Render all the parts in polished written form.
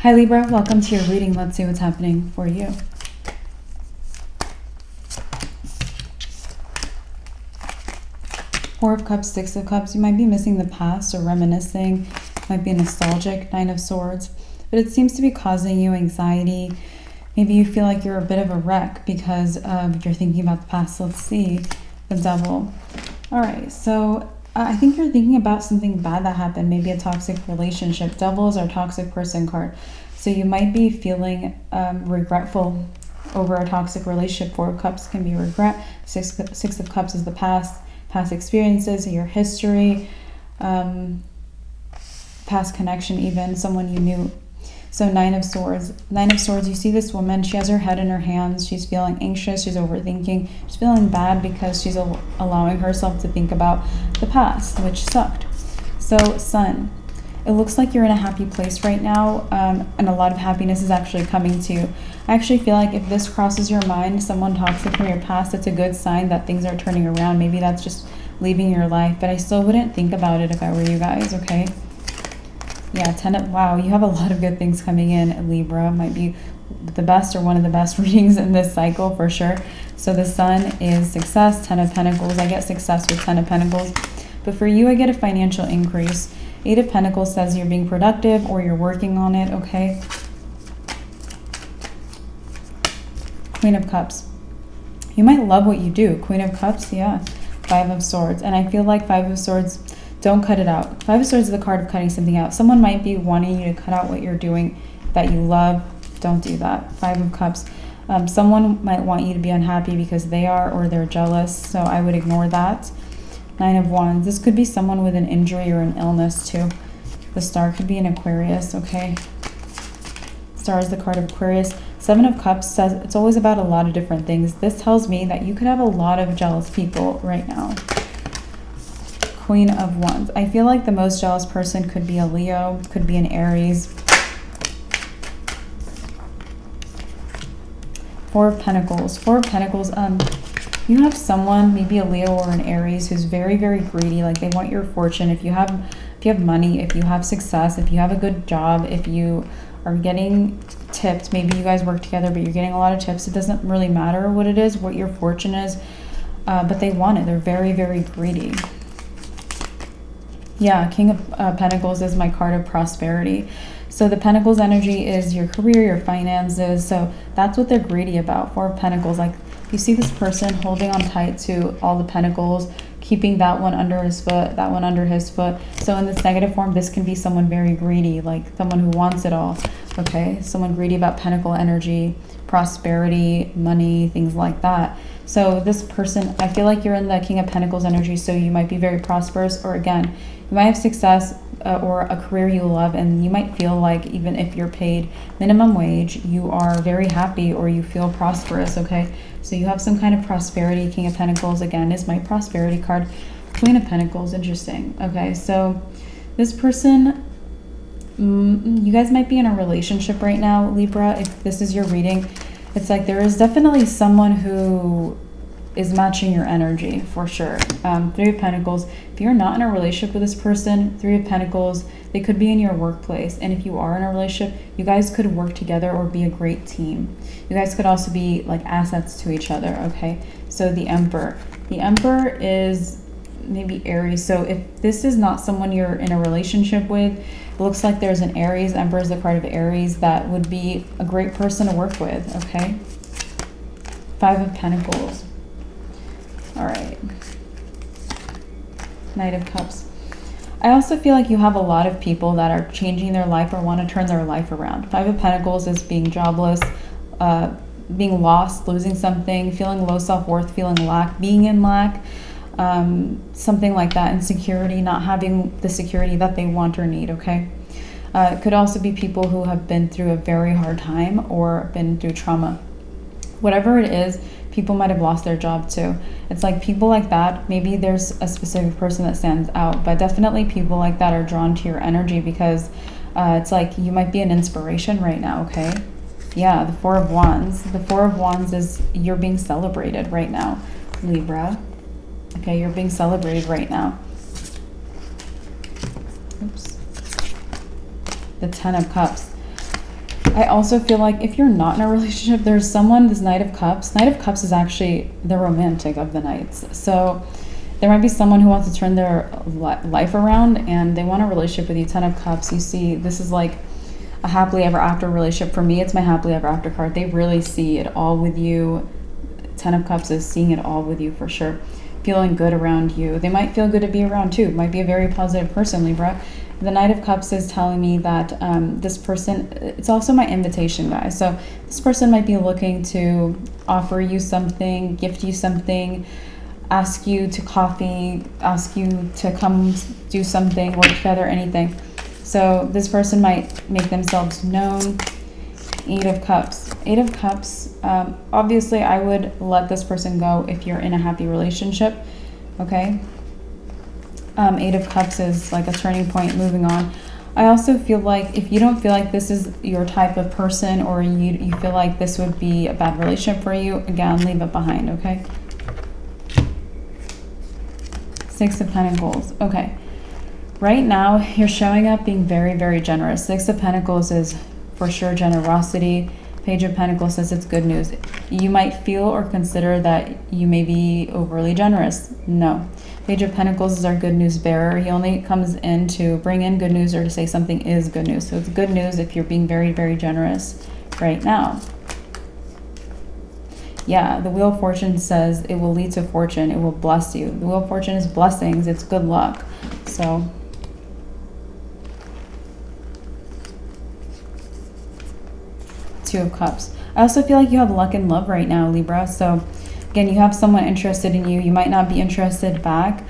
Hi Libra, welcome to your reading. Let's see what's happening for you. Four of Cups, Six of Cups. You might be missing the past or reminiscing. Might be nostalgic. Nine of Swords. But it seems to be causing you anxiety. Maybe you feel like you're a bit of a wreck because you're thinking about the past. Let's see. The Devil. All right, so I think you're thinking about something bad that happened. Maybe a toxic relationship. Devil is our toxic person card. So you might be feeling regretful over a toxic relationship. Four of Cups can be regret. Six of Cups is the past experiences, your history, past connection, even someone you knew. So Nine of Swords. Nine of Swords, you see this woman, she has her head in her hands. She's feeling anxious, she's overthinking. She's feeling bad because she's allowing herself to think about the past, which sucked. So Sun. It looks like you're in a happy place right now, and a lot of happiness is actually coming to you. I actually feel like if this crosses your mind, someone toxic from your past, it's a good sign that things are turning around. Maybe that's just leaving your life, but I still wouldn't think about it if I were you guys, okay? Yeah, wow, you have a lot of good things coming in, Libra. Might be the best or one of the best readings in this cycle for sure. So the Sun is success, Ten of Pentacles. I get success with Ten of Pentacles. But for you, I get a financial increase. Eight of Pentacles says you're being productive or you're working on it, okay? Queen of Cups. You might love what you do. Queen of Cups, yeah. Five of Swords. And I feel like Five of Swords, don't cut it out. Five of Swords is the card of cutting something out. Someone might be wanting you to cut out what you're doing that you love. Don't do that. Five of Cups. Someone might want you to be unhappy because they are or they're jealous. So I would ignore that. Nine of Wands. This could be someone with an injury or an illness too. The Star could be an Aquarius, okay? Star is the card of Aquarius. Seven of Cups says it's always about a lot of different things. This tells me that you could have a lot of jealous people right now. Queen of Wands. I feel like the most jealous person could be a Leo, could be an Aries. Four of Pentacles. Four of Pentacles. You have someone, maybe a Leo or an Aries, who's very, very greedy. Like they want your fortune. If you have money, if you have success, if you have a good job, if you are getting tipped, maybe you guys work together, but you're getting a lot of tips. It doesn't really matter what it is, what your fortune is, but they want it. They're very, very greedy. Yeah, King of Pentacles is my card of prosperity. So the Pentacles energy is your career, your finances. So that's what they're greedy about. Four of Pentacles, like you see this person holding on tight to all the pentacles, keeping that one under his foot, that one under his foot. So in this negative form, this can be someone very greedy, like someone who wants it all, okay? Someone greedy about pentacle energy, prosperity, money, things like that. So this person, I feel like you're in the King of Pentacles energy, so you might be very prosperous, or again, you might have success or a career you love, and you might feel like even if you're paid minimum wage, you are very happy or you feel prosperous, okay? So you have some kind of prosperity. King of Pentacles, again, is my prosperity card. Queen of Pentacles, interesting. Okay, so this person, you guys might be in a relationship right now, Libra. If this is your reading, it's like there is definitely someone who is matching your energy for sure. Three of Pentacles. If you're not in a relationship with this person, Three of Pentacles, they could be in your workplace. And if you are in a relationship, you guys could work together or be a great team. You guys could also be like assets to each other, okay? So the Emperor. The Emperor is maybe Aries. So if this is not someone you're in a relationship with, it looks like there's an Aries. Emperor is the card of Aries. That would be a great person to work with, okay? Five of Pentacles. All right. Knight of Cups. I also feel like you have a lot of people that are changing their life or want to turn their life around. Five of Pentacles is being jobless, being lost, losing something, feeling low self-worth, feeling lack, being in lack, something like that, insecurity, not having the security that they want or need, okay? It could also be people who have been through a very hard time or been through trauma. Whatever it is, people might have lost their job too. It's like people like that, maybe there's a specific person that stands out, but definitely people like that are drawn to your energy because it's like you might be an inspiration right now, okay? Yeah, the Four of Wands. The Four of Wands is you're being celebrated right now, Libra. Okay, you're being celebrated right now. Oops. The Ten of Cups. I also feel like if you're not in a relationship, there's someone, this Knight of Cups. Knight of Cups is actually the romantic of the Knights. So there might be someone who wants to turn their life around and they want a relationship with you. 10 of Cups, you see, this is like a happily ever after relationship. For me, it's my happily ever after card. They really see it all with you. 10 of Cups is seeing it all with you for sure. Feeling good around you. They might feel good to be around too. Might be a very positive person, Libra. The Knight of Cups is telling me that this person, it's also my invitation, guys. So this person might be looking to offer you something, gift you something, ask you to coffee, ask you to come do something, work together, anything. So this person might make themselves known. 8 of Cups. 8 of Cups, obviously I would let this person go if you're in a happy relationship, okay? 8 of Cups is like a turning point, moving on. I also feel like if you don't feel like this is your type of person, or you feel like this would be a bad relationship for you, again, leave it behind, okay? 6 of Pentacles. Okay. Right now, you're showing up being very, very generous. 6 of Pentacles is for sure generosity. Page of Pentacles says it's good news. You might feel or consider that you may be overly generous. No. Page of Pentacles is our good news bearer. He only comes in to bring in good news or to say something is good news. So it's good news if you're being very, very generous right now. Yeah, the Wheel of Fortune says it will lead to fortune. It will bless you. The Wheel of Fortune is blessings. It's good luck. So 2 of Cups. I also feel like you have luck in love right now, Libra. So again, you have someone interested in you. You might not be interested back.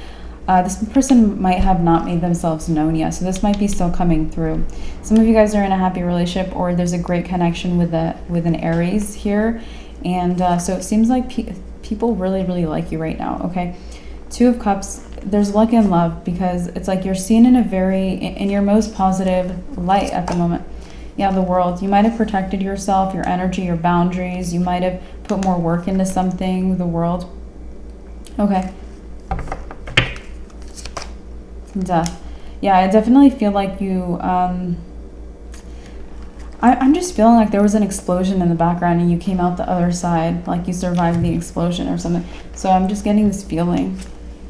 This person might have not made themselves known yet. So this might be still coming through. Some of you guys are in a happy relationship, or there's a great connection with an Aries here. And so it seems like people really, really like you right now, okay? 2 of Cups, there's luck in love because it's like you're seen in your most positive light at the moment. Yeah, the World. You might have protected yourself, your energy, your boundaries. You might have put more work into something, the World. Okay. Death. Yeah, I definitely feel like you... I'm just feeling like there was an explosion in the background and you came out the other side, like you survived the explosion or something. So I'm just getting this feeling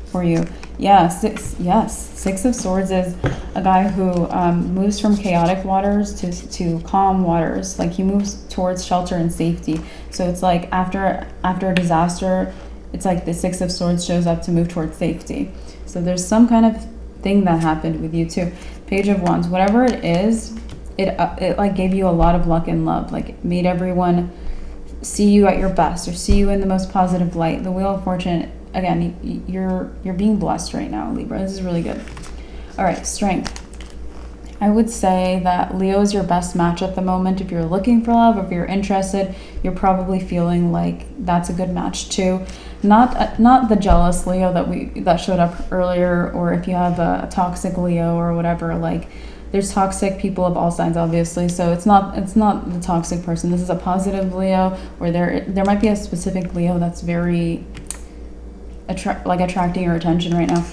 for you. Yeah, 6 of Swords is a guy who moves from chaotic waters to calm waters. Like he moves towards shelter and safety. So it's like after a disaster, it's like the 6 of Swords shows up to move towards safety. So there's some kind of thing that happened with you too. Page of Wands, whatever it is, it like gave you a lot of luck and love. Like it made everyone see you at your best or see you in the most positive light. The Wheel of Fortune, again, you're being blessed right now, Libra. This is really good. All right, Strength. I would say that Leo is your best match at the moment. If you're looking for love, if you're interested, you're probably feeling like that's a good match too. Not the jealous Leo that showed up earlier, or if you have a toxic Leo or whatever. Like there's toxic people of all signs, obviously. So it's not the toxic person. This is a positive Leo, or there might be a specific Leo that's very attracting your attention right now.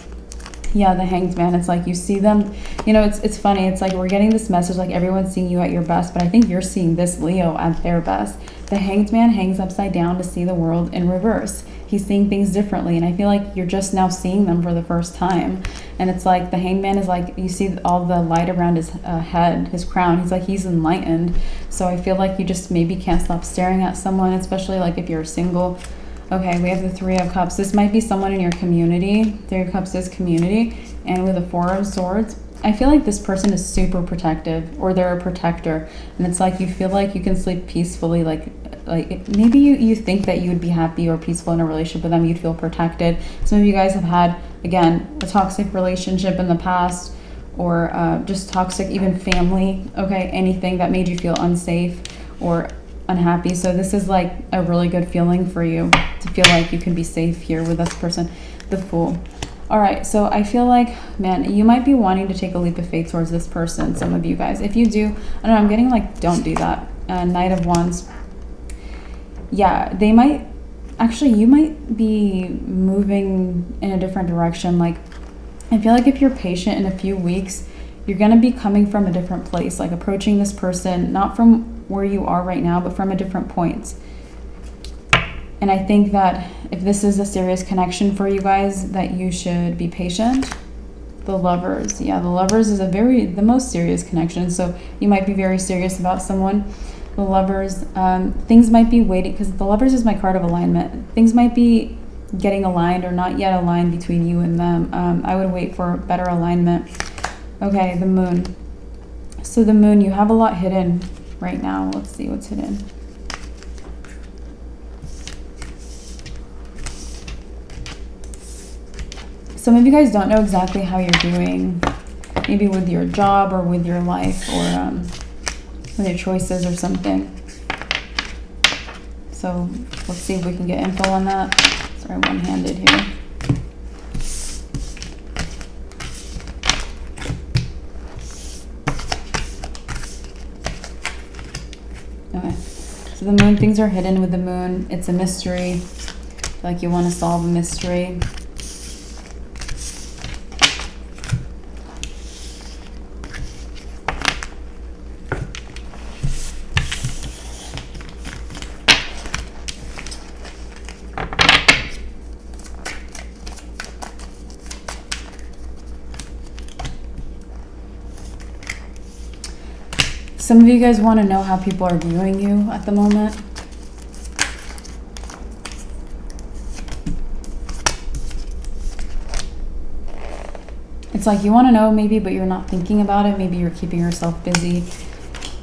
Yeah, the Hanged Man. It's like you see them, it's funny. It's like we're getting this message like everyone's seeing you at your best, but I think you're seeing this Leo at their best. The Hanged Man hangs upside down to see the world in reverse. He's seeing things differently, and I feel like you're just now seeing them for the first time. And it's like the Hanged Man is like, you see all the light around his head, his crown. He's enlightened. So I feel like you just maybe can't stop staring at someone, especially like if you're single. Okay, we have the 3 of Cups. This might be someone in your community. 3 of Cups is community. And with the 4 of Swords, I feel like this person is super protective, or they're a protector. And it's like you feel like you can sleep peacefully. Like maybe you think that you would be happy or peaceful in a relationship with them. You'd feel protected. Some of you guys have had, again, a toxic relationship in the past, or just toxic, even family. Okay, anything that made you feel unsafe or unhappy. So this is like a really good feeling for you to feel like you can be safe here with this person. The Fool. All right, so I feel like, man, you might be wanting to take a leap of faith towards this person, some of you guys. If you do, I don't know, I'm getting like, don't do that. Knight of Wands. Yeah, they might, actually, you might be moving in a different direction. Like, I feel like if you're patient in a few weeks, you're going to be coming from a different place, like approaching this person, not from where you are right now, but from a different point. And I think that if this is a serious connection for you guys, that you should be patient. The Lovers. Yeah, the Lovers is the most serious connection. So you might be very serious about someone. The Lovers, things might be waiting, because the Lovers is my card of alignment. Things might be getting aligned or not yet aligned between you and them. I would wait for better alignment. Okay, the Moon. So the Moon, you have a lot hidden right now. Let's see what's hidden. Some of you guys don't know exactly how you're doing, maybe with your job or with your life, or with your choices or something. So let's see if we can get info on that. Sorry, one-handed here. Okay, so the Moon, things are hidden with the Moon. It's a mystery, like you want to solve a mystery. Some of you guys want to know how people are viewing you at the moment. It's like you want to know maybe, but you're not thinking about it. Maybe you're keeping yourself busy.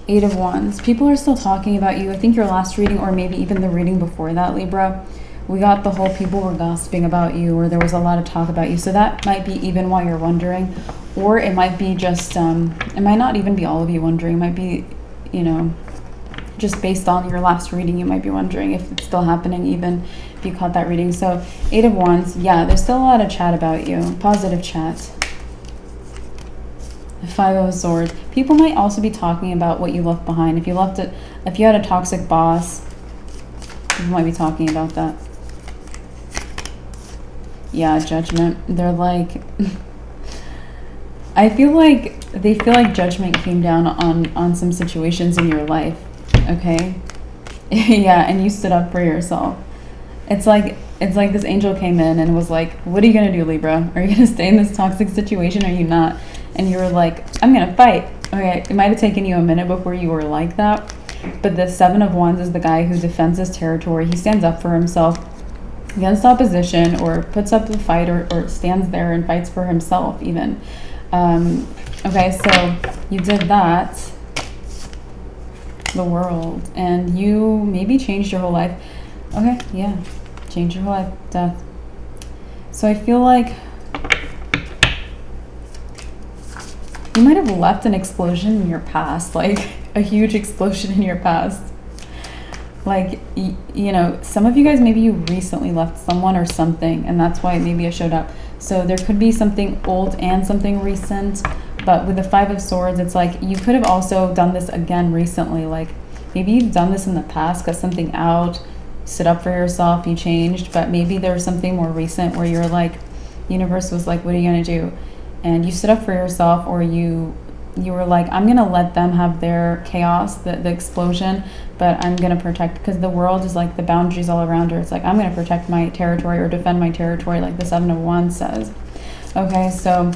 8 of Wands. People are still talking about you. I think your last reading, or maybe even the reading before that, Libra, we got the whole people were gossiping about you, or there was a lot of talk about you. So that might be even why you're wondering. Or it might be just, it might not even be all of you wondering. It might be, you know, just based on your last reading, you might be wondering if it's still happening, even if you caught that reading. So 8 of Wands, yeah, there's still a lot of chat about you. Positive chat. 5 of Swords. People might also be talking about what you left behind. If you left it, if you had a toxic boss, people might be talking about that. Yeah, Judgment. They're like, I feel like they feel like judgment came down on some situations in your life. Okay. Yeah, and you stood up for yourself. It's like this angel came in and was like, what are you gonna do, Libra? Are you gonna stay in this toxic situation or are you not? And you were like, I'm gonna fight. Okay, it might have taken you a minute before you were like that, but the 7 of Wands is the guy who defends his territory. He stands up for himself against opposition, or puts up the fight, or stands there and fights for himself even. Okay, so you did that. The World. And you maybe changed your whole life. Okay, yeah. Change your whole life. Death. So I feel like you might have left an explosion in your past, like a huge explosion in your past. Like, you know, some of you guys, maybe you recently left someone or something, and that's why maybe it showed up. So there could be something old and something recent, but with the 5 of Swords, it's like you could have also done this again recently. Like maybe you've done this in the past, got something out, stood up for yourself, you changed, but maybe there was something more recent where you're like, universe was like, what are you gonna do? And you stood up for yourself, or you were like, I'm gonna let them have their chaos, the explosion, but I'm gonna protect, because the world is like the boundaries all around her. It's like, I'm gonna protect my territory or defend my territory, like the 7 of Wands says. Okay, so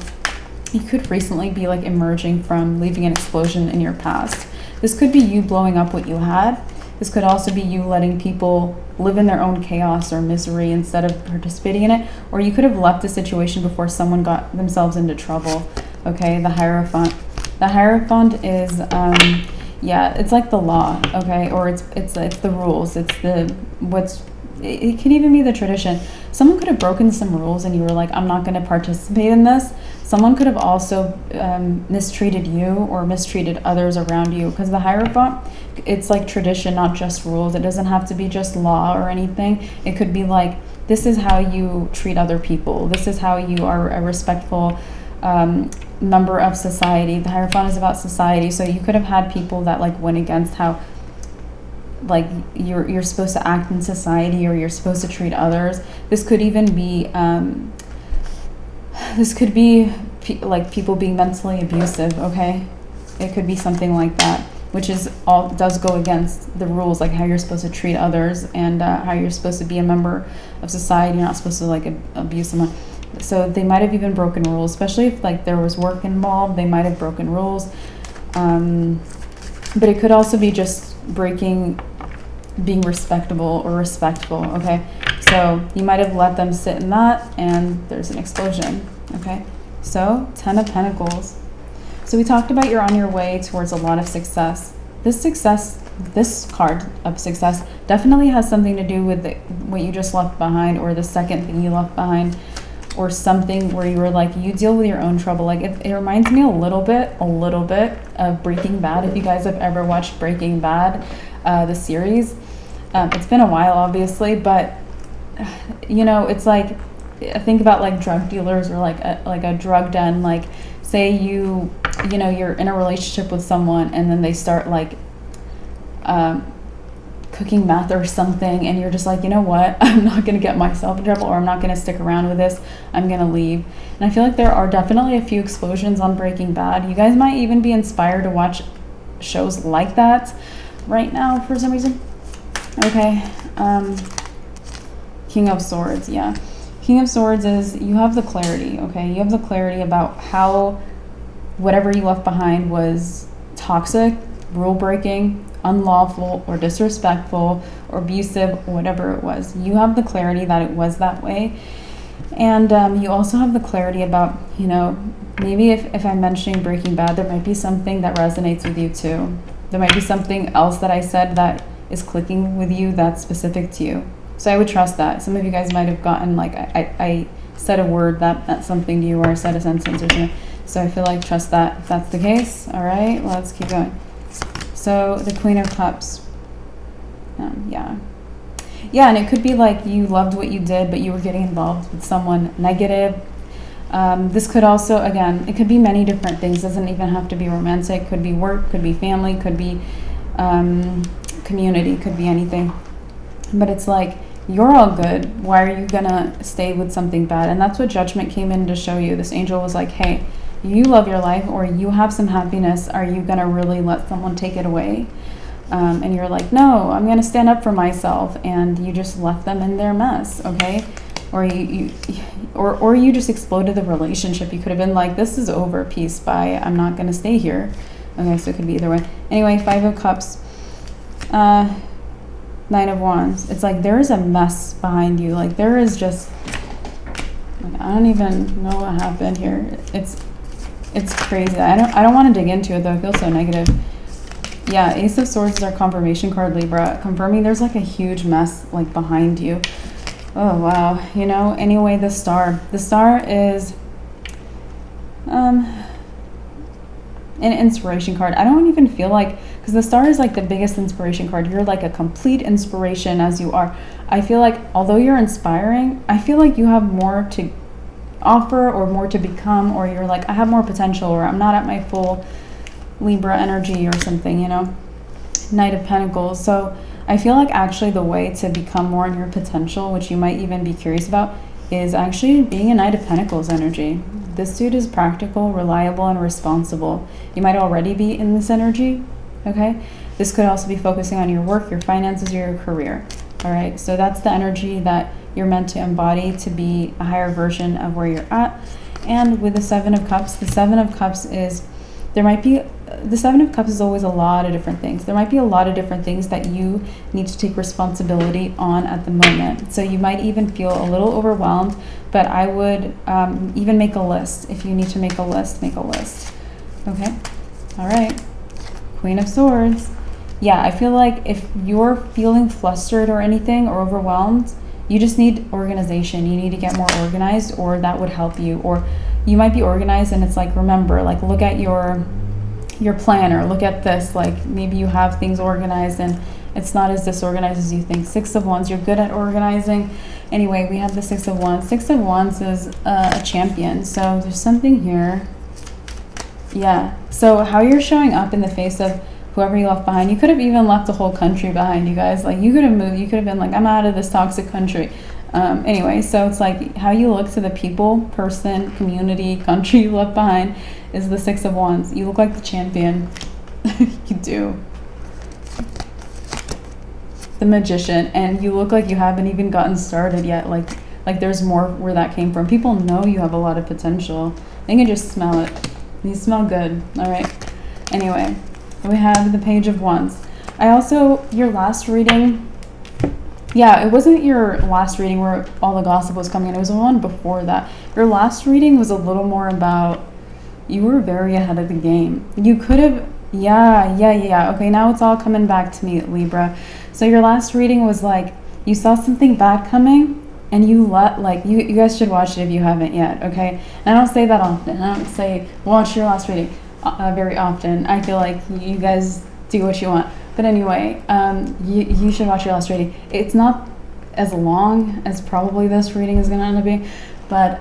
you could recently be like emerging from leaving an explosion in your past. This could be you blowing up what you had. This could also be you letting people live in their own chaos or misery instead of participating in it. Or you could have left a situation before someone got themselves into trouble. Okay, the Hierophant. The Hierophant is, yeah, it's like the law, okay? Or it's the rules. It's it could even be the tradition. Someone could have broken some rules and you were like, I'm not going to participate in this. Someone could have also mistreated you or mistreated others around you, because the Hierophant, it's like tradition, not just rules. It doesn't have to be just law or anything. It could be like, this is how you treat other people. This is how you are a respectful member of society. The Hierophant is about society. So you could have had people that like went against how like you're supposed to act in society, or you're supposed to treat others. This could even be like people being mentally abusive. Okay, it could be something like that. which is all does go against the rules, like how you're supposed to treat others and how you're supposed to be a member of society. You're not supposed to like abuse someone. So they might have even broken rules, especially if like there was work involved. They might have broken rules, but it could also be just being respectable or respectful. Okay, so you might have let them sit in that, and there's an explosion. Okay, so 10 of Pentacles. So we talked about you're on your way towards a lot of success. This card of success definitely has something to do with what you just left behind, or the second thing you left behind, or something where you were like, you deal with your own trouble. Like it reminds me a little bit of Breaking Bad. If you guys have ever watched Breaking Bad, the series, it's been a while obviously, but you know, it's like, think about like drug dealers or like a drug den. Like say you know, you're in a relationship with someone and then they start like cooking meth or something, and you're just like, you know what, I'm not going to get myself in trouble, or I'm not going to stick around with this, I'm going to leave. And I feel like there are definitely a few explosions on Breaking Bad. You guys might even be inspired to watch shows like that right now for some reason. Okay, King of Swords. Yeah, King of Swords is, you have the clarity. Okay, you have the clarity about how whatever you left behind was toxic, rule breaking, unlawful, or disrespectful, or abusive, whatever it was. You have the clarity that it was that way. And you also have the clarity about, you know, maybe if I'm mentioning Breaking Bad, there might be something that resonates with you too. There might be something else that I said that is clicking with you that's specific to you. So I would trust that. Some of you guys might have gotten like, I said a word that meant something to you, or I said a sentence or something. So I feel like trust that if that's the case. All right, let's keep going. So the Queen of Cups, yeah, and it could be like you loved what you did, but you were getting involved with someone negative. This could also, again, it could be many different things. It doesn't even have to be romantic. Could be work, could be family, could be community, could be anything. But it's like, you're all good. Why are you gonna stay with something bad? And that's what Judgment came in to show you. This angel was like, hey, you love your life, or you have some happiness. Are you gonna really let someone take it away? And you're like, no, I'm gonna stand up for myself, and you just left them in their mess. Okay, or you just exploded the relationship. You could have been like, this is over, peace, bye, I'm not gonna stay here. Okay, so it could be either way. Anyway, 5 of Cups, 9 of Wands. It's like there is a mess behind you. Like there is just, like, I don't even know what happened here. It's crazy. I don't want to dig into it though. I feel so negative. Yeah, Ace of Swords is our confirmation card, Libra, confirming there's like a huge mess like behind you. Oh wow. You know, anyway, the Star. The Star is an inspiration card. I don't even feel like, because the Star is like the biggest inspiration card. You're like a complete inspiration as you are. I feel like although you're inspiring, I feel like you have more to offer or more to become, or you're like, I have more potential, or I'm not at my full Libra energy or something, you know. Knight of Pentacles. So I feel like actually the way to become more in your potential, which you might even be curious about, is actually being a Knight of Pentacles energy. This dude is practical, reliable, and responsible. You might already be in this energy. Okay, this could also be focusing on your work, your finances, or your career. All right, so that's the energy that you're meant to embody to be a higher version of where you're at. And with the 7 of Cups, the 7 of Cups is, the 7 of Cups is always a lot of different things. There might be a lot of different things that you need to take responsibility on at the moment. So you might even feel a little overwhelmed, but I would even make a list. If you need to make a list, make a list. Okay, all right. Queen of Swords. Yeah, I feel like if you're feeling flustered or anything or overwhelmed, you just need organization. You need to get more organized, or that would help you. Or you might be organized and it's like, remember, like look at your planner, look at this, like maybe you have things organized and it's not as disorganized as you think. 6 of Wands, you're good at organizing. Anyway, we have the 6 of Wands. 6 of Wands is a champion. So there's something here. Yeah, so how you're showing up in the face of whoever you left behind. You could have even left the whole country behind, you guys. Like you could have moved, you could have been like, I'm out of this toxic country. Anyway, so it's like how you look to the people, person, community, country you left behind is the 6 of Wands. You look like the champion. You do. The Magician, and you look like you haven't even gotten started yet. Like there's more where that came from. People know you have a lot of potential. They can just smell it. You smell good. All right. Anyway, we have the Page of Wands. Your last reading, yeah, it wasn't your last reading where all the gossip was coming in. It was the one before that. Your last reading was a little more about, you were very ahead of the game. You could have, yeah. Okay, now it's all coming back to me, Libra. So your last reading was like, you saw something bad coming, and you guys should watch it if you haven't yet, okay? And I don't say that often. I don't say, watch your last reading very often. I feel like you guys do what you want. But anyway, you should watch your last reading. It's not as long as probably this reading is going to end up being, but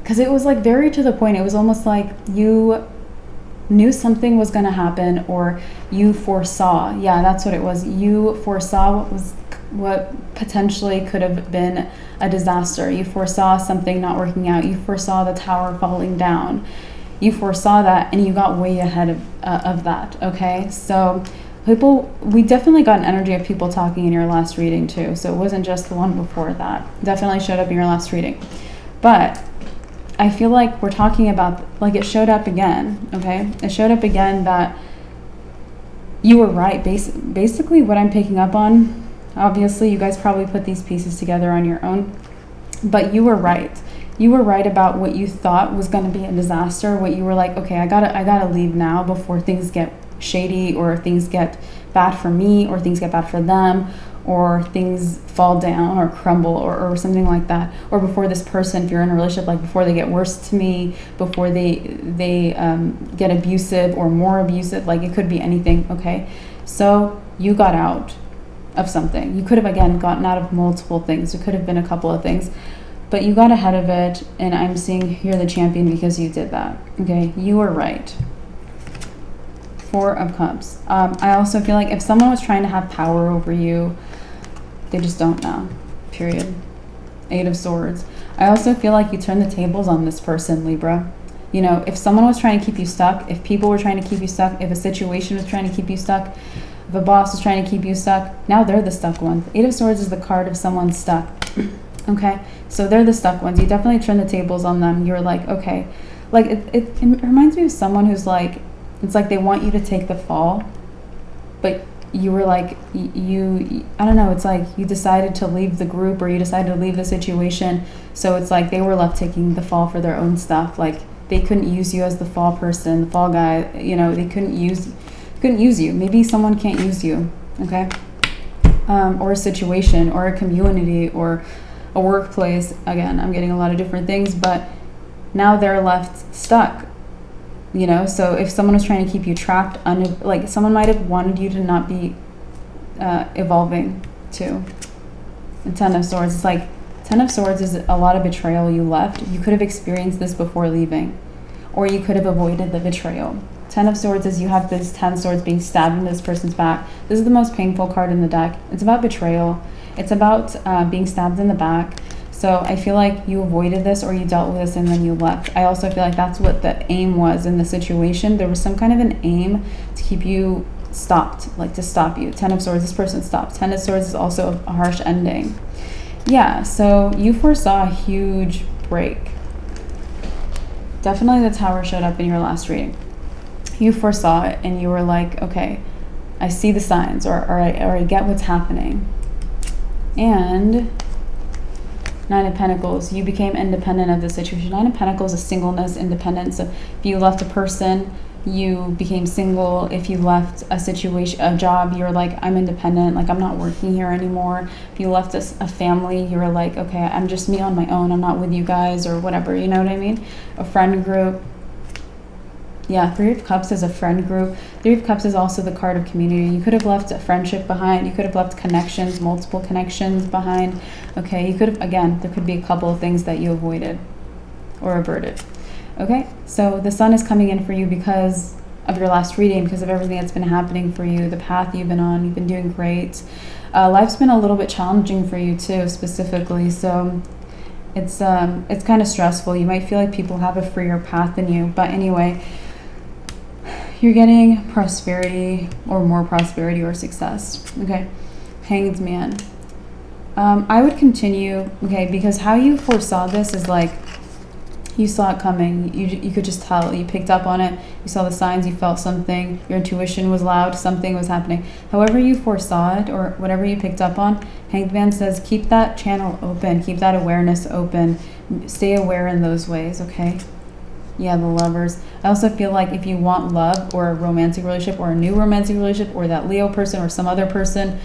because it was like very to the point. It was almost like you knew something was going to happen, or you foresaw. Yeah, that's what it was. You foresaw what potentially could have been a disaster. You foresaw something not working out. You foresaw the tower falling down. You foresaw that, and you got way ahead of that. Okay, so we definitely got an energy of people talking in your last reading too. So it wasn't just the one before that. Definitely showed up in your last reading. But I feel like we're talking about, like, it showed up again, okay? It showed up again that you were right. Basically what I'm picking up on, obviously you guys probably put these pieces together on your own, but you were right. You were right about what you thought was going to be a disaster. What you were like, okay, I gotta leave now before things get shady, or things get bad for me, or things get bad for them, or things fall down or crumble, or something like that. Or before this person, if you're in a relationship, like before they get worse to me, before they get abusive or more abusive, like it could be anything, okay? So you got out of something. You could have, again, gotten out of multiple things. It could have been a couple of things, but you got ahead of it, and I'm seeing you're the champion because you did that, okay? You were right. Four of Cups. I also feel like if someone was trying to have power over you, they just don't now, period. Eight of Swords. I also feel like you turned the tables on this person, Libra. You know, if someone was trying to keep you stuck, if people were trying to keep you stuck, if a situation was trying to keep you stuck, if a boss was trying to keep you stuck, now they're the stuck ones. Eight of Swords is the card of someone stuck. Okay, so they're the stuck ones. You definitely turned the tables on them. You're like, okay. Like, it reminds me of someone who's like, it's like they want you to take the fall, but you were like, I don't know, it's like you decided to leave the group, or you decided to leave the situation, so it's like they were left taking the fall for their own stuff. Like, they couldn't use you as the fall person, the fall guy, you know, they couldn't use you. Maybe someone can't use you, okay? Or a situation, or a community, or a workplace. Again, I'm getting a lot of different things, but now they're left stuck. You know, so if someone was trying to keep you trapped, like someone might have wanted you to not be evolving too. And Ten of Swords, it's like, Ten of Swords is a lot of betrayal. You left. You could have experienced this before leaving, or you could have avoided the betrayal. Ten of Swords is you have this 10 swords being stabbed into this person's back. This is the most painful card in the deck. It's about betrayal. It's about being stabbed in the back. So I feel like you avoided this, or you dealt with this and then you left. I also feel like that's what the aim was in the situation. There was some kind of an aim to keep you stopped, like to stop you. Ten of Swords, this person stopped. Ten of Swords is also a harsh ending. Yeah, so you foresaw a huge break. Definitely the Tower showed up in your last reading. You foresaw it, and you were like, okay, I see the signs, or I get what's happening. And Nine of Pentacles, you became independent of the situation. Nine of Pentacles is singleness, independence. So if you left a person, you became single. If you left a situation, a job, you're like, I'm independent, like I'm not working here anymore. If you left a family, you were like, okay, I'm just me on my own, I'm not with you guys, or whatever, you know what I mean? A friend group. Yeah, Three of Cups is a friend group. Three of Cups is also the card of community. You could have left a friendship behind. You could have left connections, multiple connections behind. Okay, you could have, again, there could be a couple of things that you avoided or averted. Okay, so the Sun is coming in for you because of your last reading, because of everything that's been happening for you, the path you've been on. You've been doing great. Life's been a little bit challenging for you too, specifically. So it's kind of stressful. You might feel like people have a freer path than you. But anyway, You're getting prosperity or more prosperity or success. Okay. Hanged Man. I would continue, okay, because how you foresaw this is like you saw it coming. You could just tell. You picked up on it. You saw the signs. You felt something. Your intuition was loud. Something was happening. However you foresaw it or whatever you picked up on, Hanged Man says keep that channel open. Keep that awareness open. Stay aware in those ways, okay? Yeah, the Lovers. I also feel like if you want love or a romantic relationship or a new romantic relationship or that Leo person or some other person,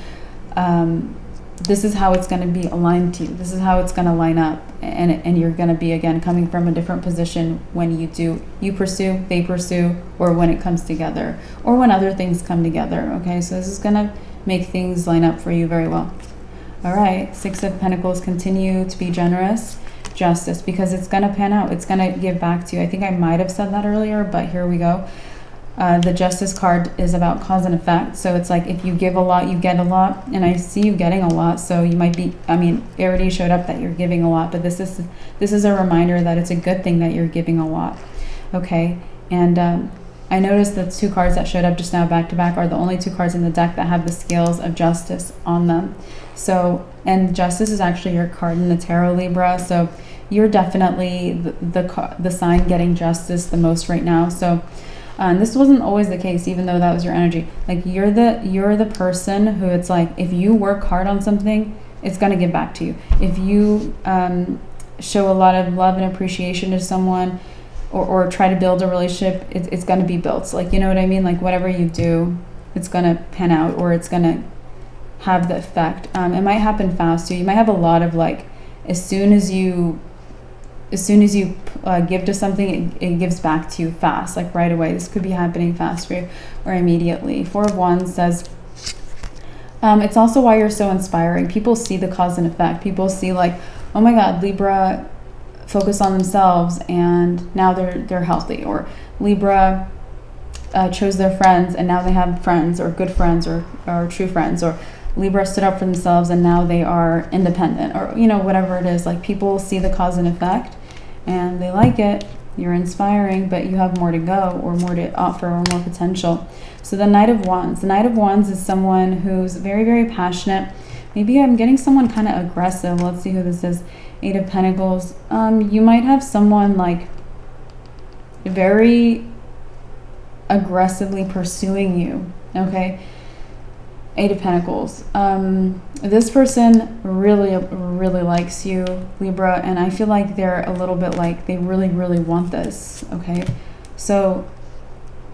this is how it's going to be aligned to you. This is how it's going to line up. And you're going to be, again, coming from a different position when you pursue, they pursue, or when it comes together, or when other things come together. Okay, so this is going to make things line up for you very well. All right, Six of Pentacles, continue to be generous. Justice, because it's going to pan out. It's going to give back to you. I think I might have said that earlier, but here we go. The Justice card is about cause and effect. So it's like if you give a lot, you get a lot. And I see you getting a lot. So you might be, I mean, it already showed up that you're giving a lot. But this is a reminder that it's a good thing that you're giving a lot. Okay. And I noticed that 2 cards that showed up just now back to back are the only 2 cards in the deck that have the scales of justice on them. So, and justice is actually your card in the tarot, Libra. So you're definitely the sign getting justice the most right now. So this wasn't always the case, even though that was your energy. Like you're the person who it's like, if you work hard on something, it's going to give back to you. If you show a lot of love and appreciation to someone or try to build a relationship, it's going to be built. So like, you know what I mean? Like whatever you do, it's going to pan out or it's going to have the effect. It might happen fast too. You might have a lot of like, as soon as you give to something, it gives back to you fast, like right away. This could be happening fast for you or immediately. 4 of Wands says, it's also why you're so inspiring. People see the cause and effect. People see like, oh my God, Libra focused on themselves and now they're healthy, or Libra chose their friends and now they have friends or good friends or true friends, or Libra stood up for themselves and now they are independent, or you know, whatever it is. Like people see the cause and effect and they like it. You're inspiring, but you have more to go or more to offer or more potential. So the Knight of Wands. The Knight of Wands is someone who's very, very passionate. Maybe I'm getting someone kind of aggressive. Let's see who this is. 8 of Pentacles. You might have someone like very aggressively pursuing you. Okay. 8 of Pentacles. This person really, really likes you, Libra, and I feel like they're a little bit like they really, really want this, okay? So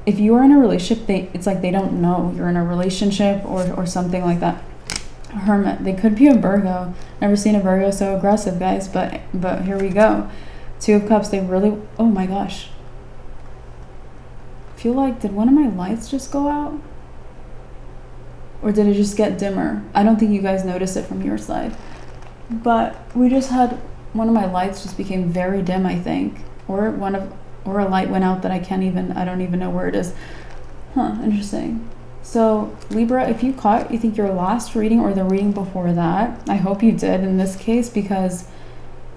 if you are in a relationship, it's like they don't know you're in a relationship or something like that. Hermit. They could be a Virgo. Never seen a Virgo so aggressive, guys, but here we go. 2 of Cups. They really, oh my gosh. I feel like, did one of my lights just go out? Or did it just get dimmer? I don't think you guys noticed it from your side. But we just had one of my lights just became very dim, I think. Or a light went out that I don't even know where it is. Huh, interesting. So Libra, if you caught, you think your last reading or the reading before that, I hope you did in this case, because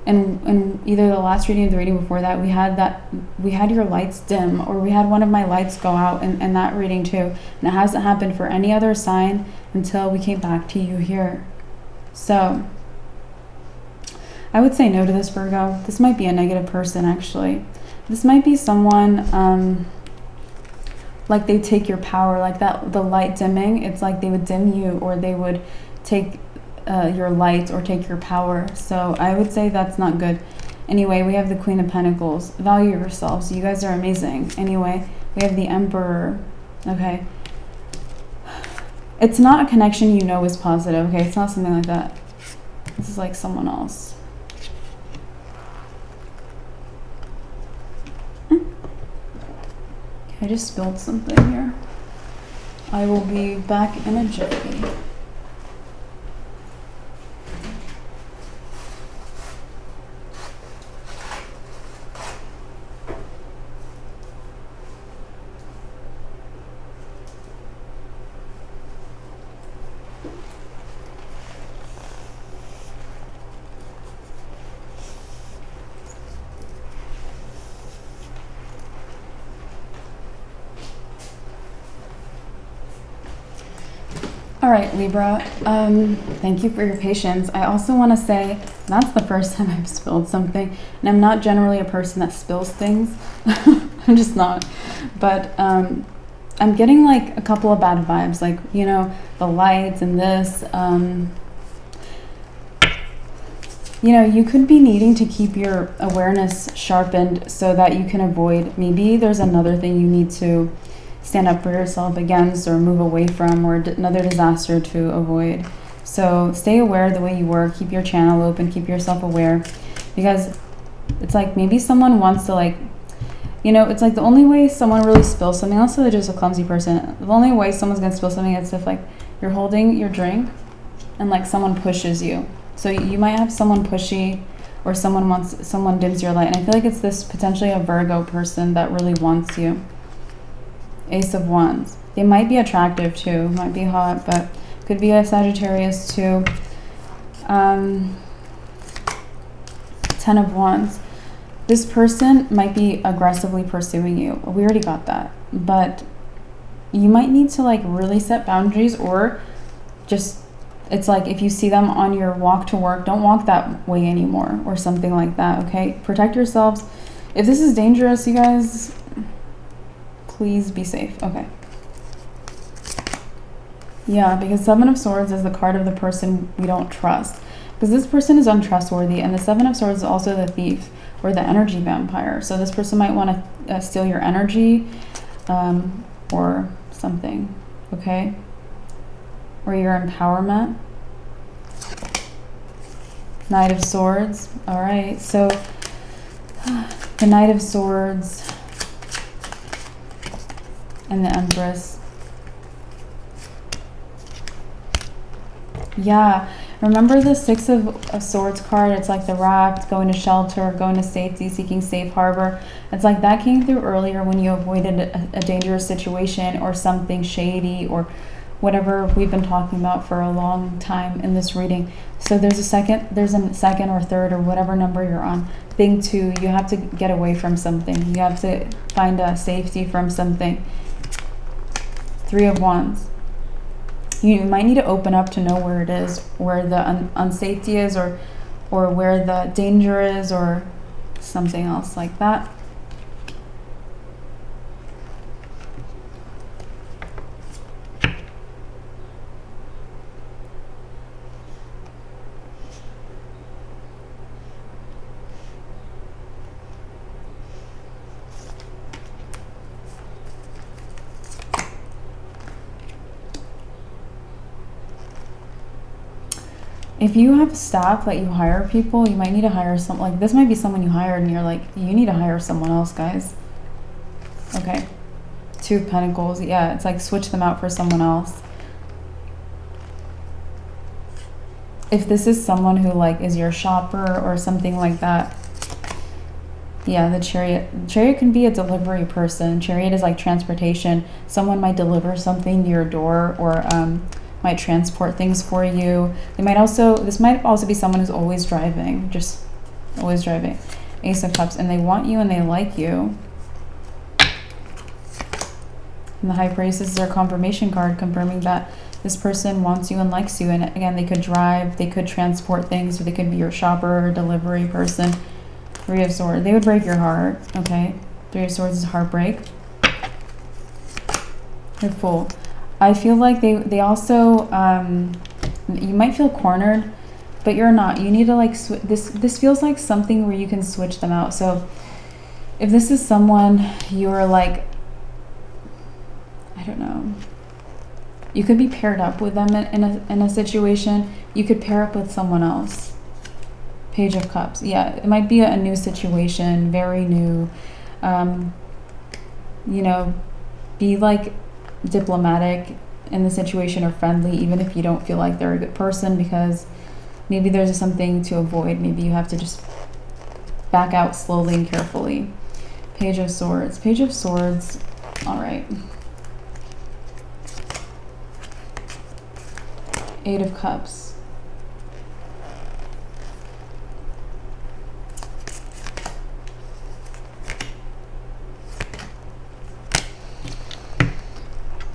in either the last reading or the reading before that, we had your lights dim, or we had one of my lights go out in that reading too. And it hasn't happened for any other sign until we came back to you here. So I would say no to this, Virgo. This might be a negative person, actually. This might be someone like they take your power, like that, the light dimming. It's like they would dim you, or they would take your light or take your power. So I would say that's not good. Anyway, we have the Queen of Pentacles. Value yourselves. You guys are amazing. Anyway, we have the Emperor. Okay. It's not a connection you know is positive. Okay, it's not something like that. This is like someone else. I just spilled something here. I will be back in a jiffy. right, Libra. Thank you for your patience. I also want to say that's the first time I've spilled something, and I'm not generally a person that spills things. I'm just not. But I'm getting like a couple of bad vibes, like, you know, the lights and this. You know, you could be needing to keep your awareness sharpened so that you can avoid, maybe there's another thing you need to stand up for yourself against or move away from, or another disaster to avoid. So stay aware the way you work, keep your channel open, keep yourself aware, because it's like maybe someone wants to, like, you know, it's like the only way someone really spills something, also they're just a clumsy person, the only way someone's gonna spill something is if like you're holding your drink and like someone pushes you. So you might have someone pushy, or someone dims your light, and I feel like it's this potentially a Virgo person that really wants you. Ace of Wands. They might be attractive too, might be hot, but could be a Sagittarius too. 10 of Wands. This person might be aggressively pursuing you. We already got that. But you might need to like really set boundaries, or just, it's like if you see them on your walk to work, don't walk that way anymore, or something like that, okay? Protect yourselves. If this is dangerous, you guys, please be safe. Okay. Yeah, because 7 of Swords is the card of the person we don't trust. Because this person is untrustworthy, and the 7 of Swords is also the thief, or the energy vampire. So this person might want to steal your energy, or something, okay? Or your empowerment. Knight of Swords. All right, so the Knight of Swords and the Empress. Yeah, remember the 6 of Swords card? It's like the wrapped, going to shelter, going to safety, seeking safe harbor. It's like that came through earlier when you avoided a dangerous situation or something shady, or whatever we've been talking about for a long time in this reading. So there's a second or third, or whatever number you're on, thing to, you have to get away from something. You have to find a safety from something. 3 of Wands. You might need to open up to know where it is, where the unsafety is, or where the danger is, or something else like that. If you have staff that you hire people, you might need to hire like this might be someone you hired and you're like, you need to hire someone else, guys. Okay. 2 of Pentacles. Yeah, it's like switch them out for someone else. If this is someone who like is your shopper or something like that. Yeah, the Chariot. Chariot can be a delivery person. Chariot is like transportation. Someone might deliver something to your door, or might transport things for you. This might also be someone who's always driving, just always driving. Ace of Cups, and they want you and they like you. And the High Priestess is their confirmation card, confirming that this person wants you and likes you. And again, they could drive, they could transport things, or they could be your shopper or delivery person. 3 of Swords. They would break your heart, okay? 3 of Swords is heartbreak. They're full. I feel like they also, you might feel cornered, but you're not. You need to like, this feels like something where you can switch them out. So if this is someone you're like, I don't know, you could be paired up with them in a situation. You could pair up with someone else. Page of Cups. Yeah, it might be a new situation, very new. You know, be like diplomatic in the situation, or friendly, even if you don't feel like they're a good person, because maybe there's something to avoid. Maybe you have to just back out slowly and carefully. Page of Swords. Page of Swords. All right. 8 of Cups.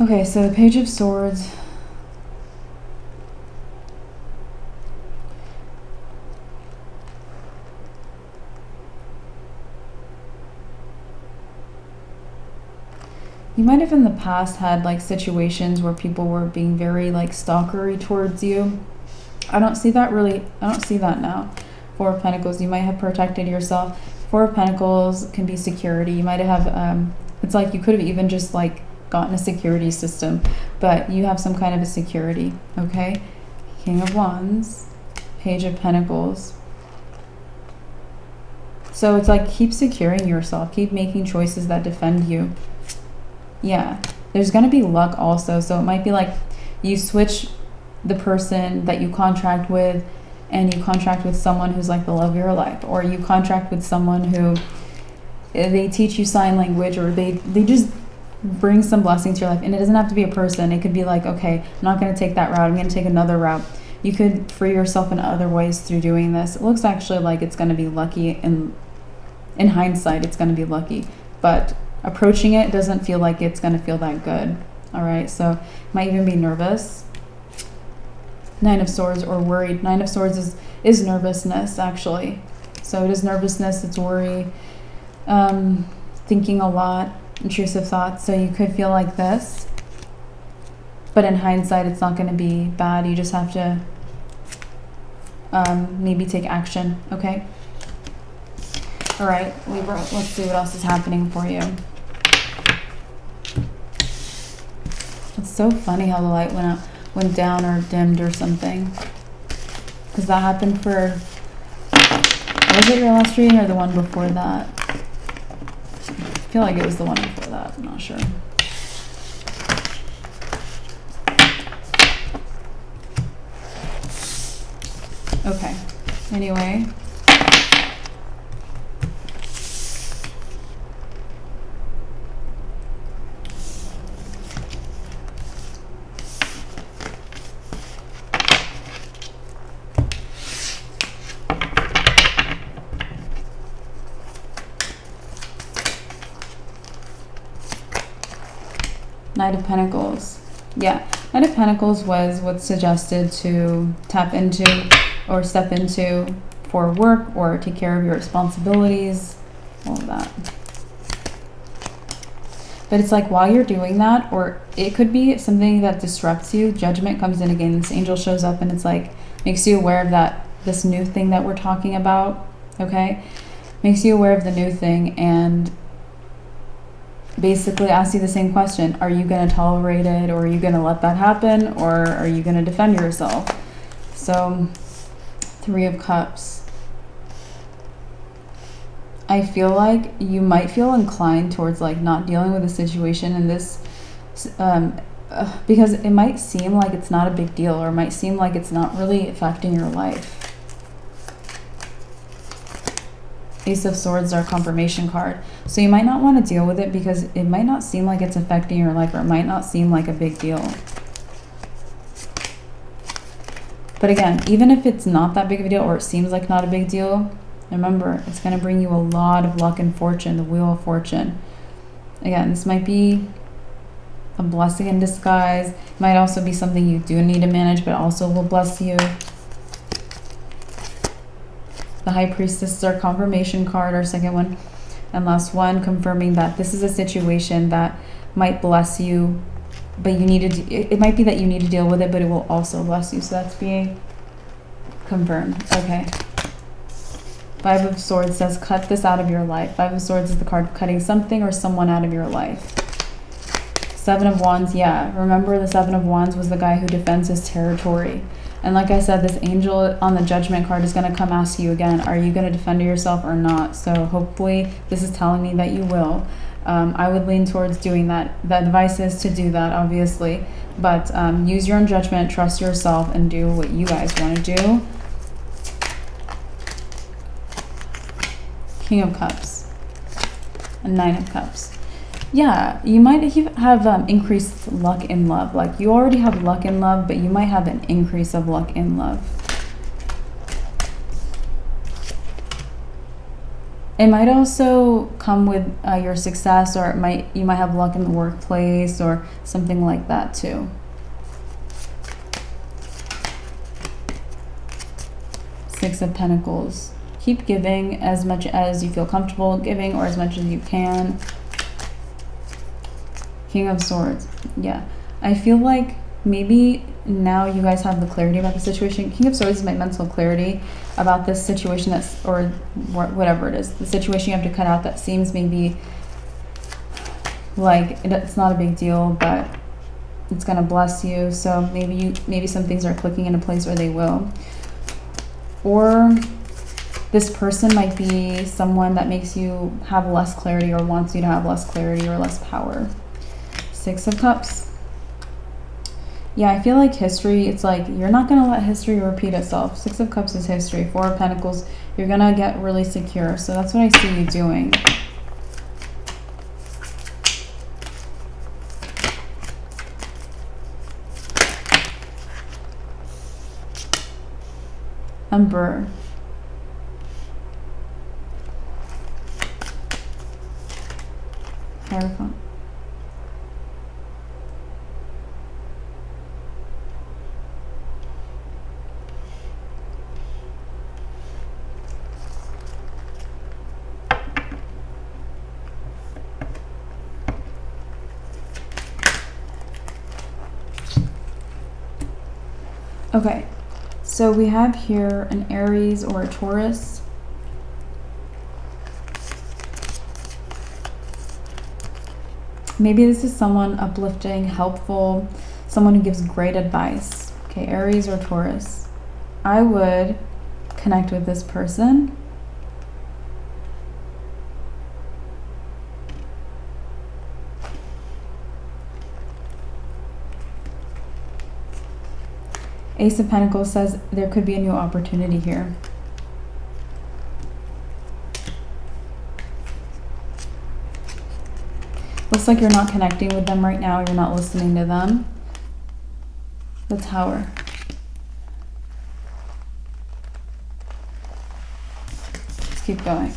Okay, so the Page of Swords You might have in the past had like situations where people were being very like stalkery towards you. I don't see that now. Four of Pentacles, you might have protected yourself. Four of Pentacles can be security. You might have, it's like you could have even just like gotten a security system, but you have some kind of a security, okay? King of Wands, Page of Pentacles. So it's like keep securing yourself, keep making choices that defend you. Yeah, there's going to be luck also. So it might be like you switch the person that you contract with and you contract with someone who's like the love of your life, or you contract with someone who they teach you sign language, or they just bring some blessings to your life. And it doesn't have to be a person. It could be like, okay, I'm not going to take that route. I'm going to take another route. You could free yourself in other ways through doing this. It looks actually like it's going to be lucky. In hindsight, it's going to be lucky. But approaching it doesn't feel like it's going to feel that good. All right, so you might even be nervous. Nine of Swords, or worried. Nine of Swords is nervousness, actually. So it is nervousness, it's worry, thinking a lot, intrusive thoughts. So you could feel like this. But in hindsight, it's not going to be bad. You just have to maybe take action, okay? All right, Libra, let's see what else is happening for you. It's so funny how the light went down or dimmed or something. Because that happened for, was it your last reading or the one before that? I feel like it was the one before that, I'm not sure. Okay, anyway. Knight of Pentacles. Yeah, Knight of Pentacles was what's suggested to tap into or step into for work or take care of your responsibilities, all of that. But it's like while you're doing that, or it could be something that disrupts you, Judgment comes in again, this angel shows up and it's like, makes you aware of that, this new thing that we're talking about, okay? Makes you aware of the new thing and basically ask you the same question. Are you going to tolerate it, or are you going to let that happen, or are you going to defend yourself? So, Three of Cups. I feel like you might feel inclined towards like not dealing with the situation in this because it might seem like it's not a big deal, or it might seem like it's not really affecting your life. Ace of Swords, our confirmation card. So you might not want to deal with it because it might not seem like it's affecting your life, or it might not seem like a big deal. But again, even if it's not that big of a deal, or it seems like not a big deal, remember, it's going to bring you a lot of luck and fortune, the Wheel of Fortune. Again, this might be a blessing in disguise. It might also be something you do need to manage, but also will bless you. The High Priestess is our confirmation card, our second one and last one, confirming that this is a situation that might bless you, but you need to, it might be that you need to deal with it, but it will also bless you. So that's being confirmed. Okay. Five of Swords says cut this out of your life. Five of Swords is the card cutting something or someone out of your life. Seven of Wands, yeah. Remember, the Seven of Wands was the guy who defends his territory. And like I said, this angel on the Judgment card is going to come ask you again, are you going to defend yourself or not? So hopefully this is telling me that you will. I would lean towards doing that. The advice is to do that, obviously. But use your own judgment, trust yourself, and do what you guys want to do. King of Cups and Nine of Cups. Yeah, you might have increased luck in love. Like, you already have luck in love, but you might have an increase of luck in love. It might also come with your success, or you might have luck in the workplace or something like that too. Six of Pentacles. Keep giving as much as you feel comfortable giving, or as much as you can. King of Swords. Yeah. I feel like maybe now you guys have the clarity about the situation. King of Swords is my mental clarity about this situation that's, or whatever it is. The situation you have to cut out that seems maybe like it's not a big deal, but it's gonna bless you. So maybe some things are clicking into place, or they will. Or this person might be someone that makes you have less clarity, or wants you to have less clarity or less power. Six of Cups. Yeah, I feel like history, it's like you're not going to let history repeat itself. Six of Cups is history. Four of Pentacles, you're going to get really secure. So that's what I see you doing. Emperor. Hierophant. Okay, so we have here an Aries or a Taurus. Maybe this is someone uplifting, helpful, someone who gives great advice. Okay, Aries or Taurus. I would connect with this person. Ace of Pentacles says there could be a new opportunity here. Looks like you're not connecting with them right now. You're not listening to them. The Tower. Let's keep going.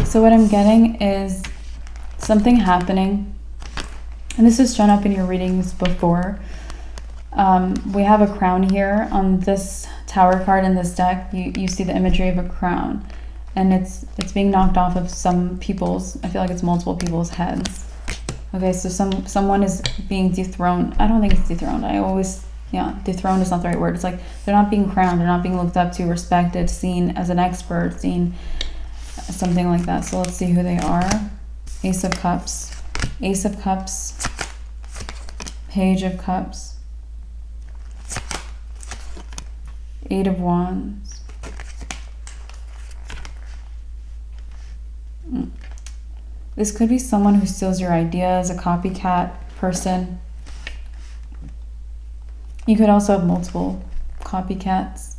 So what I'm getting is something happening, and this has shown up in your readings before. We have a crown here on this Tower card in this deck. You see the imagery of a crown, and it's being knocked off of some people's, I feel like it's multiple people's heads. Okay, so someone is being dethroned. I don't think it's dethroned. Dethroned is not the right word. It's like they're not being crowned, they're not being looked up to, respected, seen as an expert, seen something like that. So let's see who they are. Ace of Cups, Ace of Cups, Page of Cups, Eight of Wands. This could be someone who steals your ideas, a copycat person. You could also have multiple copycats.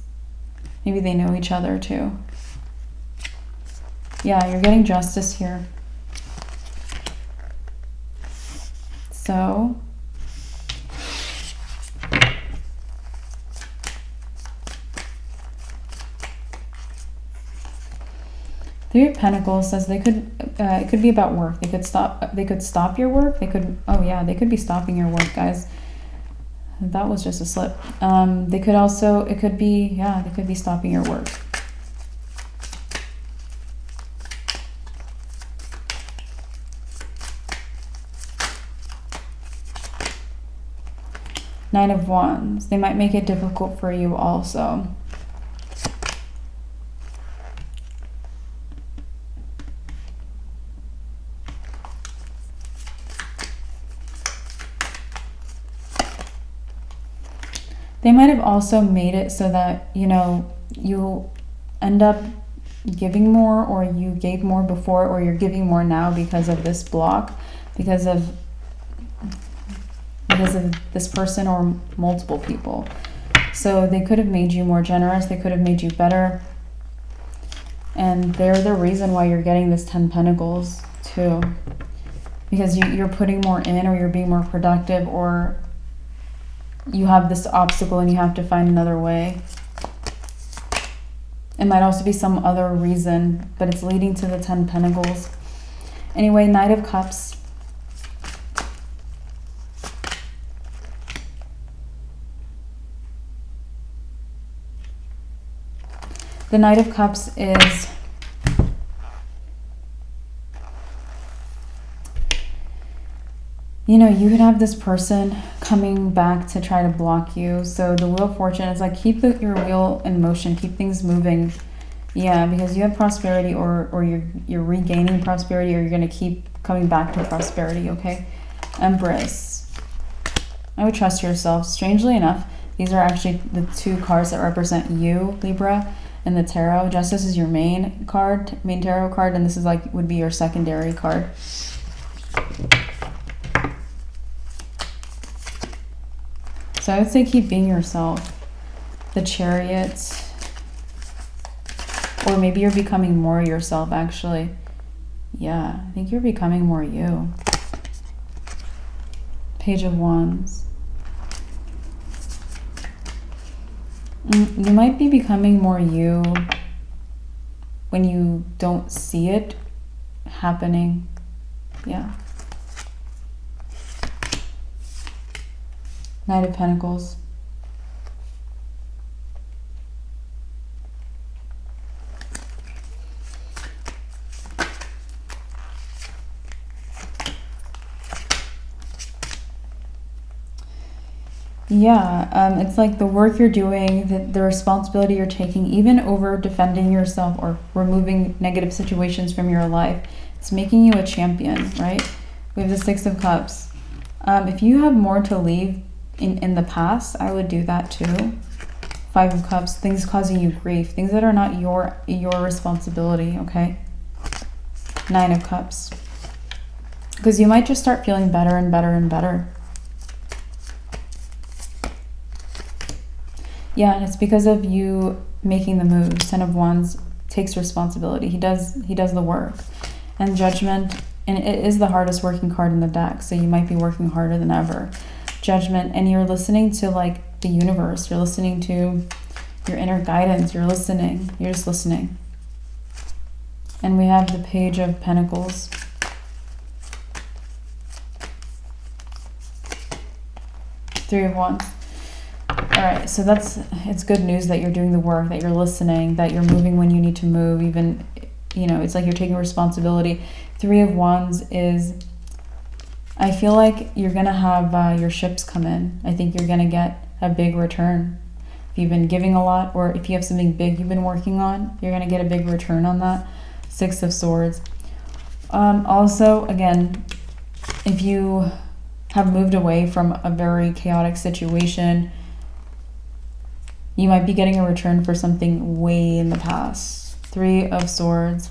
Maybe they know each other too. Yeah, you're getting justice here. So, Three of Pentacles says they could, it could be about work. They could stop your work. They could be stopping your work, guys. That was just a slip. They could be stopping your work. Nine of Wands. They might make it difficult for you also. They might have also made it so that, you end up giving more, or you gave more before, or you're giving more now because of this block, because of this person or multiple people. So they could have made you more generous. They could have made you better. And they're the reason why you're getting this 10 Pentacles too. Because you're putting more in, or you're being more productive, or you have this obstacle and you have to find another way. It might also be some other reason, but it's leading to the 10 Pentacles. Anyway, Knight of Cups. The Knight of Cups is you know, you could have this person coming back to try to block you. So the Wheel of Fortune is like, keep your wheel in motion, keep things moving. Yeah, because you have prosperity, or you're regaining prosperity, or you're going to keep coming back to prosperity, okay? Empress. I would trust yourself. Strangely enough, these are actually the 2 cards that represent you, Libra, in the tarot. Justice is your main card, main tarot card, and this is like, would be your secondary card. So I would say keep being yourself. The Chariot. Or maybe you're becoming more yourself, actually. Yeah, I think you're becoming more you. Page of Wands. You might be becoming more you when you don't see it happening. Yeah. Knight of Pentacles. Yeah, it's like the work you're doing, the responsibility you're taking, even over defending yourself or removing negative situations from your life. It's making you a champion, right? We have the 6 of Cups. If you have more to leave in the past, I would do that too. 5 of Cups, things causing you grief, things that are not your responsibility, okay? 9 of Cups. Because you might just start feeling better and better and better. Yeah, and it's because of you making the moves. 10 of Wands takes responsibility. He does the work. And Judgment, and it is the hardest working card in the deck, so you might be working harder than ever. Judgment, and you're listening to like the universe. You're listening to your inner guidance. You're listening. You're just listening. And we have the Page of Pentacles. Three of Wands. All right, so it's good news that you're doing the work, that you're listening, that you're moving when you need to move. Even, you know, it's like you're taking responsibility. 3 of Wands is, I feel like you're going to have your ships come in. I think you're going to get a big return. If you've been giving a lot, or if you have something big you've been working on, you're going to get a big return on that. 6 of Swords. Also, again, if you have moved away from a very chaotic situation, you might be getting a return for something way in the past. 3 of Swords.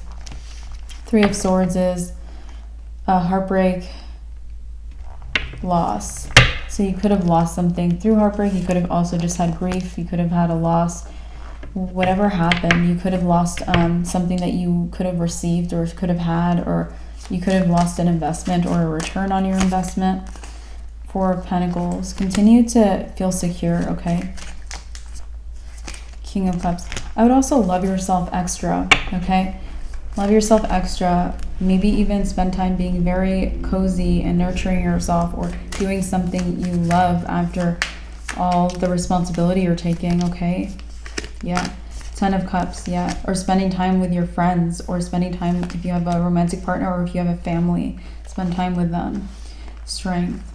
3 of Swords is a heartbreak, loss. So you could have lost something through heartbreak. You could have also just had grief. You could have had a loss. Whatever happened, you could have lost something that you could have received or could have had, or you could have lost an investment or a return on your investment. 4 of Pentacles. Continue to feel secure, okay? King of Cups. I would also love yourself extra, okay? Love yourself extra. Maybe even spend time being very cozy and nurturing yourself, or doing something you love after all the responsibility you're taking, okay? Yeah. 10 of Cups, yeah. Or spending time with your friends, or spending time, if you have a romantic partner or if you have a family, spend time with them. Strength.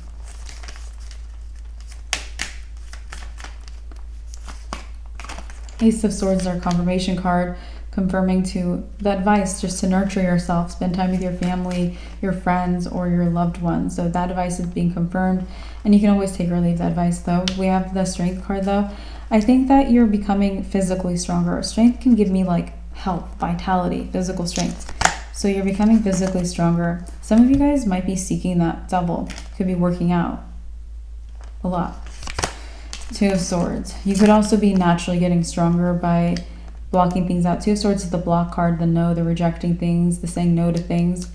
Ace of Swords is our confirmation card, confirming to the advice just to nurture yourself, spend time with your family, your friends, or your loved ones. So that advice is being confirmed, and you can always take or leave that advice though. We have the Strength card though. I think that you're becoming physically stronger. Strength can give me like health, vitality, physical strength. So you're becoming physically stronger. Some of you guys might be seeking that double. Could be working out a lot. 2 of Swords. You could also be naturally getting stronger by blocking things out. 2 of Swords is the block card, the no, the rejecting things, the saying no to things.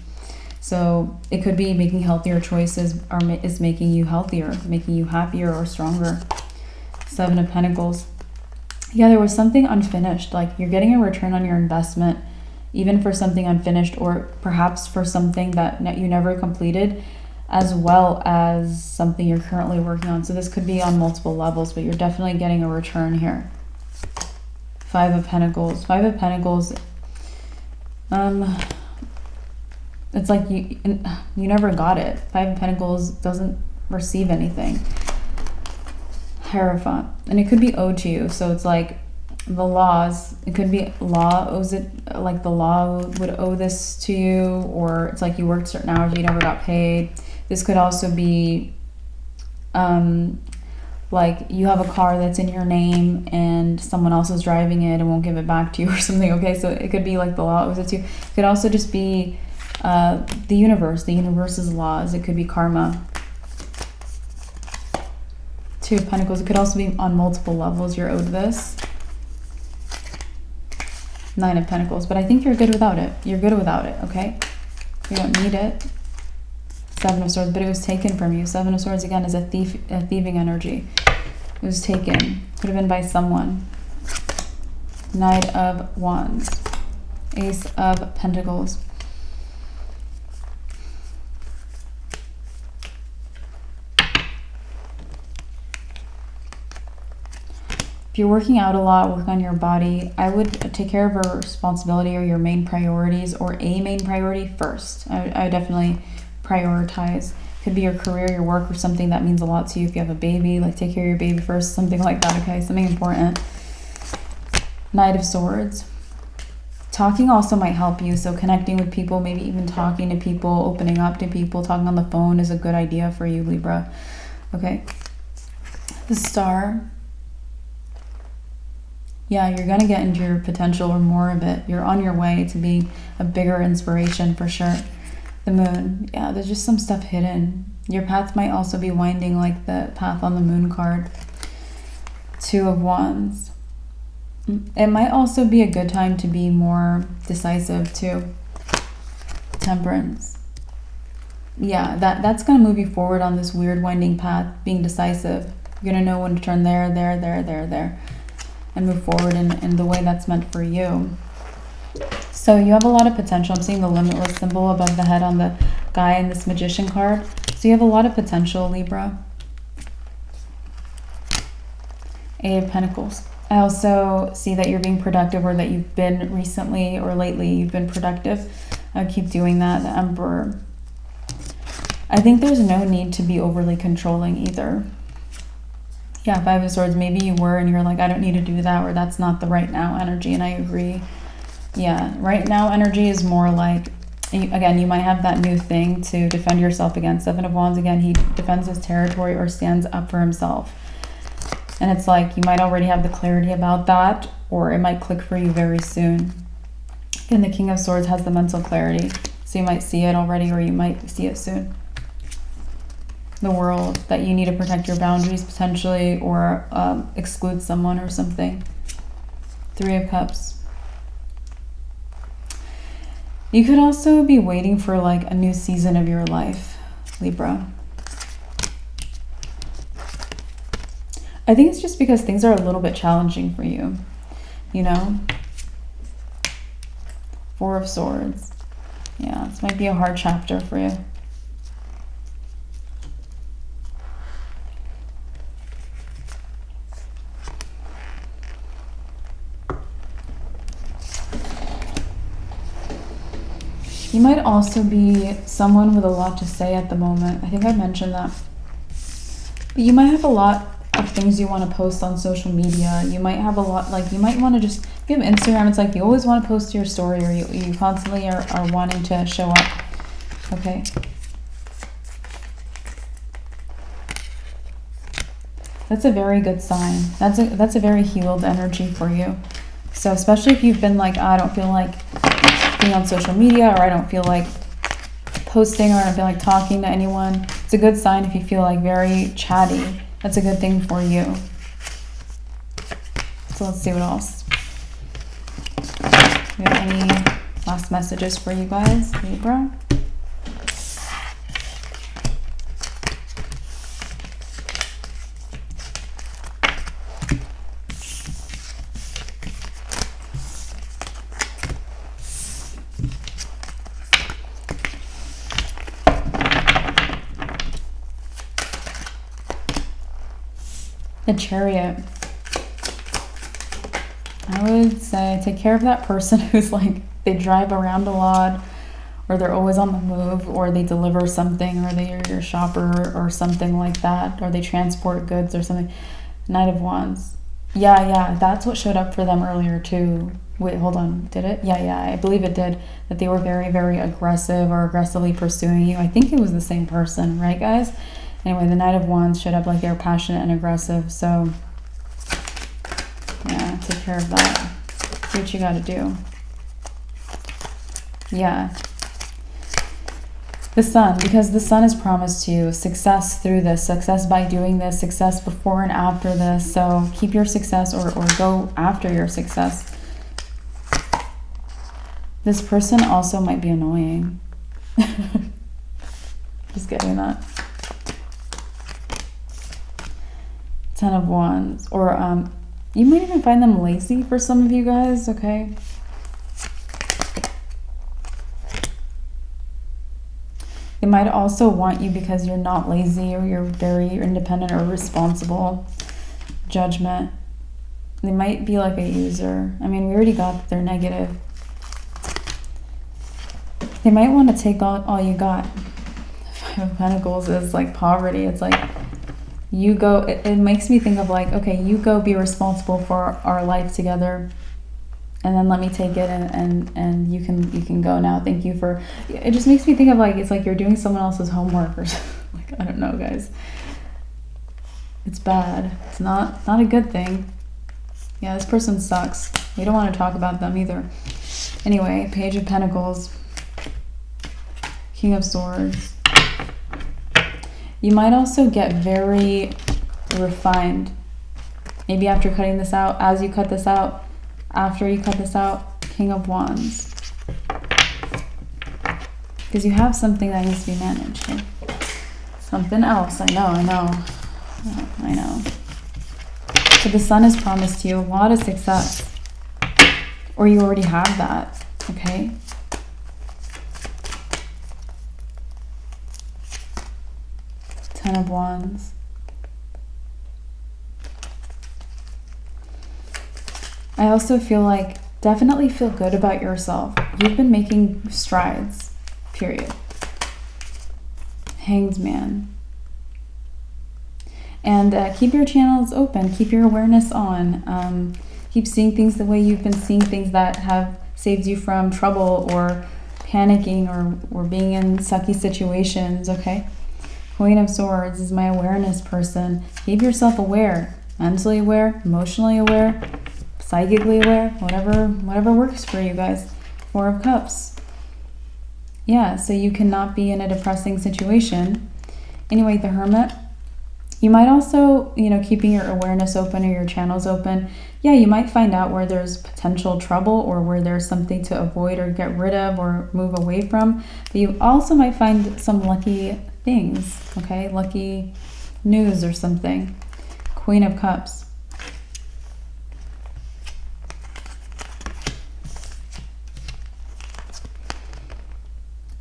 So it could be making healthier choices is making you healthier, making you happier or stronger. 7 of Pentacles. Yeah, there was something unfinished. Like you're getting a return on your investment, even for something unfinished, or perhaps for something that you never completed, as well as something you're currently working on. So this could be on multiple levels, but you're definitely getting a return here. Five of Pentacles. Five of Pentacles. It's like you never got it. Five of Pentacles doesn't receive anything. Hierophant. And it could be owed to you. So it's like the laws. It could be law owes it, like the law would owe this to you, or it's like you worked certain hours, you never got paid. This could also be like you have a car that's in your name and someone else is driving it and won't give it back to you or something. Okay, so it could be like the law owes it to you. It could also just be the universe's laws. It could be karma. Two of Pentacles. It could also be on multiple levels. You're owed this. Nine of Pentacles. But I think you're good without it. You're good without it, okay? You don't need it. Seven of Swords, but it was taken from you. Seven of Swords, again, is a thieving energy. It was taken. Could have been by someone. Knight of Wands. Ace of Pentacles. If you're working out a lot, work on your body, I would take care of a responsibility or your main priorities, or a main priority first. I would definitely prioritize. Could be your career, your work, or something that means a lot to you. If you have a baby, like take care of your baby first, something like that, okay? Something important. Knight of Swords. Talking also might help you, so connecting with people, maybe even talking to people, opening up to people, talking on the phone is a good idea for you, Libra. Okay. The Star. Yeah, you're going to get into your potential or more of it. You're on your way to being a bigger inspiration for sure. The Moon. Yeah, there's just some stuff hidden. Your path might also be winding like the path on the Moon card. Two of Wands. It might also be a good time to be more decisive too. Temperance. Yeah, that's going to move you forward on this weird winding path, being decisive. You're going to know when to turn there, and move forward in the way that's meant for you. So you have a lot of potential. I'm seeing the limitless symbol above the head on the guy in this Magician card. So you have a lot of potential, Libra. Eight of Pentacles. I also see that you're being productive, or that you've been recently or lately you've been productive. I would keep doing that. The Emperor. I think there's no need to be overly controlling either. Yeah, Five of Swords, maybe you were and you're like, I don't need to do that, or that's not the right now energy, and I agree. Yeah, right now energy is more like, again, you might have that new thing to defend yourself against. Seven of Wands, again, he defends his territory or stands up for himself. And it's like you might already have the clarity about that, or it might click for you very soon. Again, the King of Swords has the mental clarity, so you might see it already, or you might see it soon. The World, that you need to protect your boundaries potentially, or exclude someone or something. Three of Cups. You could also be waiting for like a new season of your life, Libra. I think it's just because things are a little bit challenging for you, you know? Four of Swords. Yeah, this might be a hard chapter for you. You might also be someone with a lot to say at the moment. I think I mentioned that. But you might have a lot of things you want to post on social media. You might have a lot, like you might want to just, if you have Instagram, it's like you always want to post your story, or you constantly are wanting to show up. Okay. That's a very good sign. That's a very healed energy for you. So especially if you've been like, I don't feel like being on social media, or I don't feel like posting, or I don't feel like talking to anyone. It's a good sign if you feel like very chatty. That's a good thing for you. So let's see what else. Do you have any last messages for you guys, Libra? The Chariot. I would say take care of that person who's like, they drive around a lot, or they're always on the move, or they deliver something, or they're your shopper or something like that, or they transport goods or something. Knight of Wands. Yeah, that's what showed up for them earlier too. Wait, hold on, did it? Yeah, I believe it did. That they were very, very aggressive or aggressively pursuing you. I think it was the same person, right guys? Anyway, the Knight of Wands showed up like they're passionate and aggressive, so yeah, take care of that. Do what you gotta do. Yeah. The Sun, because the Sun is promised to you success through this, success by doing this, success before and after this. So keep your success or go after your success. This person also might be annoying. Just getting that. Ten of Wands. Or you might even find them lazy for some of you guys, okay? They might also want you because you're not lazy or you're very independent or responsible. Judgment. They might be like a user. I mean, we already got that they're negative. They might want to take all you got. Five of Pentacles is like poverty. It's like you go, it makes me think of like, okay, you go be responsible for our life together. And then let me take it and you can go now. Thank you for, it just makes me think of like, it's like you're doing someone else's homework or something. Like, I don't know, guys. It's bad. It's not a good thing. Yeah, this person sucks. We don't want to talk about them either. Anyway, Page of Pentacles. King of Swords. You might also get very refined. Maybe after cutting this out, as you cut this out, after you cut this out, King of Wands. Because you have something that needs to be managed here. Something else. I know. So the Sun is promised you a lot of success. Or you already have that. Okay? Ten of Wands. I also feel like, definitely feel good about yourself. You've been making strides, period. Hanged Man. And keep your channels open. Keep your awareness on. Keep seeing things the way you've been seeing things that have saved you from trouble or panicking or being in sucky situations, okay? Queen of Swords is my awareness person. Keep yourself aware. Mentally aware, emotionally aware, psychically aware, whatever works for you guys. Four of Cups. Yeah, so you cannot be in a depressing situation. Anyway, the Hermit. You might also, keeping your awareness open or your channels open. Yeah, you might find out where there's potential trouble or where there's something to avoid or get rid of or move away from. But you also might find some lucky things, okay? Lucky news or something. Queen of Cups.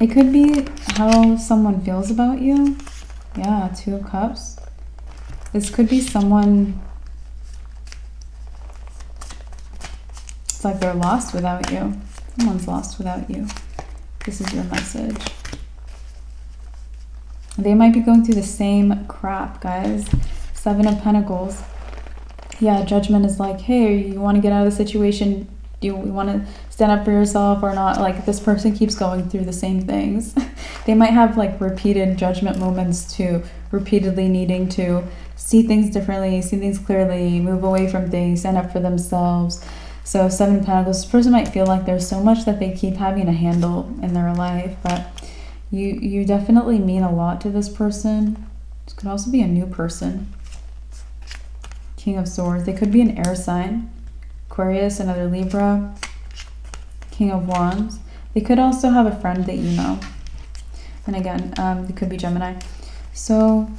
It could be how someone feels about you. Yeah, Two of Cups. This could be someone, it's like they're lost without you. Someone's lost without you. This is your message. They might be going through the same crap, guys. Seven of Pentacles. Yeah, Judgment is like, hey, you want to get out of the situation? Do you want to stand up for yourself or not? Like, this person keeps going through the same things. They might have like repeated judgment moments too, repeatedly needing to see things differently, see things clearly, move away from things, stand up for themselves. So Seven of Pentacles, this person might feel like there's so much that they keep having to handle in their life, but you definitely mean a lot to this person. This could also be a new person. King of Swords. They could be an air sign. Aquarius, another Libra. King of Wands. They could also have a friend that you know. And again, they could be Gemini. So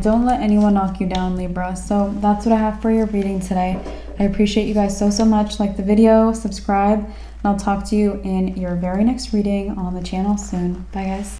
don't let anyone knock you down, Libra. So that's what I have for your reading today. I appreciate you guys so much. Like the video, subscribe, and I'll talk to you in your very next reading on the channel soon. Bye guys.